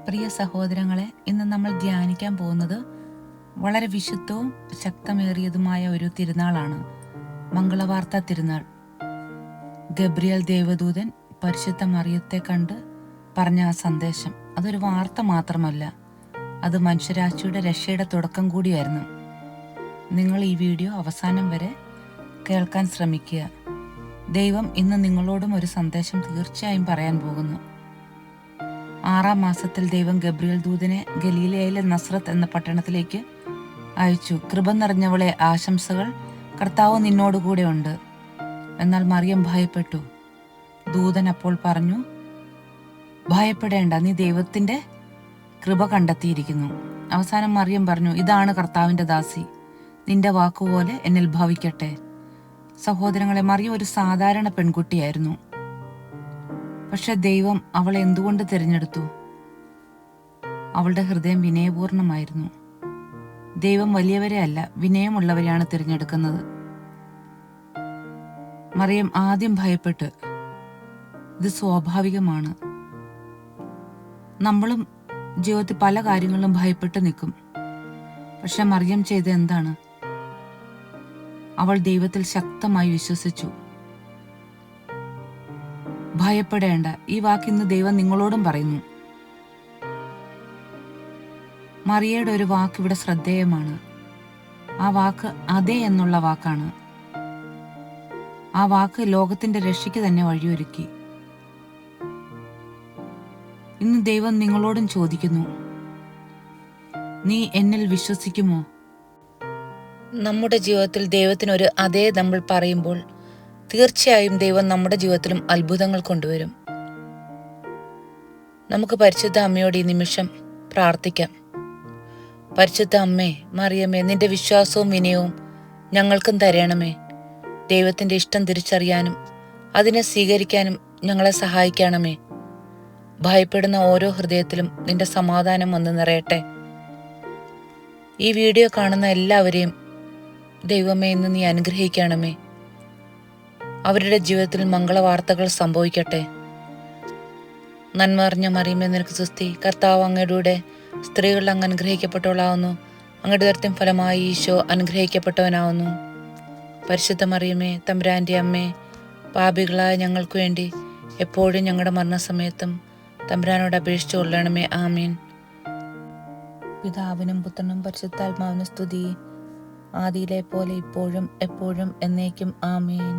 പ്രിയ സഹോദരങ്ങളെ, ഇന്ന് നമ്മൾ ധ്യാനിക്കാൻ പോകുന്നത് വളരെ വിശുദ്ധവും ശക്തമേറിയതുമായ ഒരു തിരുനാളാണ്. മംഗളവാർത്ത തിരുനാൾ. ഗബ്രിയേൽ ദേവദൂതൻ പരിശുദ്ധ മറിയത്തെ കണ്ട് പറഞ്ഞ ആ സന്ദേശം അതൊരു വാർത്ത മാത്രമല്ല, അത് മനുഷ്യരാശിയുടെ രക്ഷയുടെ തുടക്കം കൂടിയായിരുന്നു. നിങ്ങൾ ഈ വീഡിയോ അവസാനം വരെ കേൾക്കാൻ ശ്രമിക്കുക. ദൈവം ഇന്ന് നിങ്ങളോടും ഒരു സന്ദേശം തീർച്ചയായും പറയാൻ പോകുന്നു. 6-ാം മാസത്തിൽ ദൈവം ഗബ്രിയേൽ ദൂതനെ ഗലീലയിലെ നസ്രത്ത് എന്ന പട്ടണത്തിലേക്ക് അയച്ചു. കൃപ നിറഞ്ഞവളെ, ആശംസകൾ, കർത്താവ് നിന്നോടുകൂടെ ഉണ്ട്. എന്നാൽ മറിയം ഭയപ്പെട്ടു. ദൂതൻ അപ്പോൾ പറഞ്ഞു, ഭയപ്പെടേണ്ട, നീ ദൈവത്തിന്റെ കൃപ കണ്ടെത്തിയിരിക്കുന്നു. അവസാനം മറിയം പറഞ്ഞു, ഇതാണ് കർത്താവിന്റെ ദാസി, നിന്റെ വാക്കുപോലെ എന്നിൽ ഭവിക്കട്ടെ. സഹോദരങ്ങളെ, മറിയം ഒരു സാധാരണ പെൺകുട്ടിയായിരുന്നു. പക്ഷെ ദൈവം അവളെ എന്തുകൊണ്ട് തിരഞ്ഞെടുത്തു? അവളുടെ ഹൃദയം വിനയപൂർണമായിരുന്നു. ദൈവം വലിയവരെ അല്ല, വിനയമുള്ളവരെയാണ് തിരഞ്ഞെടുക്കുന്നത്. മറിയം ആദ്യം ഭയപ്പെട്ട്. ഇത് സ്വാഭാവികമാണ്. നമ്മളും ജീവിതത്തിൽ പല കാര്യങ്ങളിലും ഭയപ്പെട്ട് നിൽക്കും. പക്ഷെ മറിയം ചെയ്ത എന്താണ്? അവൾ ദൈവത്തിൽ ശക്തമായി വിശ്വസിച്ചു. ഭയപ്പെടേണ്ട, ഈ വാക്ക് ഇന്ന് ദൈവം നിങ്ങളോടും പറയുന്നു. മറിയയുടെ ഒരു വാക്ക് ഇവിടെ ശ്രദ്ധേയമാണ്. ആ വാക്ക് അതെ എന്നുള്ള വാക്കാണ്. ആ വാക്ക് ലോകത്തിന്റെ രക്ഷയ്ക്ക് തന്നെ വഴിയൊരുക്കി. ഇന്ന് ദൈവം നിങ്ങളോടും ചോദിക്കുന്നു, നീ എന്നിൽ വിശ്വസിക്കുമോ? നമ്മുടെ ജീവിതത്തിൽ ദൈവത്തിനൊരു അതേ നമ്മൾ പറയുമ്പോൾ തീർച്ചയായും ദൈവം നമ്മുടെ ജീവിതത്തിലും അത്ഭുതങ്ങൾ കൊണ്ടുവരും. നമുക്ക് പരിശുദ്ധ അമ്മയോട് ഈ നിമിഷം പ്രാർത്ഥിക്കാം. പരിശുദ്ധ അമ്മേ, മറിയമേ, നിന്റെ വിശ്വാസവും വിനയവും ഞങ്ങൾക്കും തരണമേ. ദൈവത്തിന്റെ ഇഷ്ടം തിരിച്ചറിയാനും അതിനെ സ്വീകരിക്കാനും ഞങ്ങളെ സഹായിക്കണമേ. ഭയപ്പെടുന്ന ഓരോ ഹൃദയത്തിലും നിന്റെ സമാധാനം വന്ന് നിറയട്ടെ. ഈ വീഡിയോ കാണുന്ന എല്ലാവരെയും ദൈവമേ ഇന്ന് നീ അനുഗ്രഹിക്കണമേ. അവരുടെ ജീവിതത്തിൽ മംഗളവാർത്തകൾ സംഭവിക്കട്ടെ. നന്മ അറിഞ്ഞ മറിയമേ, നിനക്ക് സ്തുതി. കർത്താവ് അങ്ങയുടെ സ്ത്രീകൾ അങ്ങ് അനുഗ്രഹിക്കപ്പെട്ടവളാവുന്നു. അങ്ങയുടെ ഉദരത്തിൻ ഫലമായി ഈശോ അനുഗ്രഹിക്കപ്പെട്ടവനാവുന്നു. പരിശുദ്ധ മറിയമേ, തമ്പുരാന്റെ അമ്മേ, പാപികളായ ഞങ്ങൾക്ക് വേണ്ടി എപ്പോഴും ഞങ്ങളുടെ മരണസമയത്തും തമ്പുരാനോട് അപേക്ഷിച്ചു കൊള്ളണമേ. ആമീൻ. പിതാവിനും പുത്രനും പരിശുദ്ധാത്മാവിനും സ്തുതി, ആദിയിലെ പോലെ ഇപ്പോഴും എപ്പോഴും എന്നേക്കും. ആമീൻ.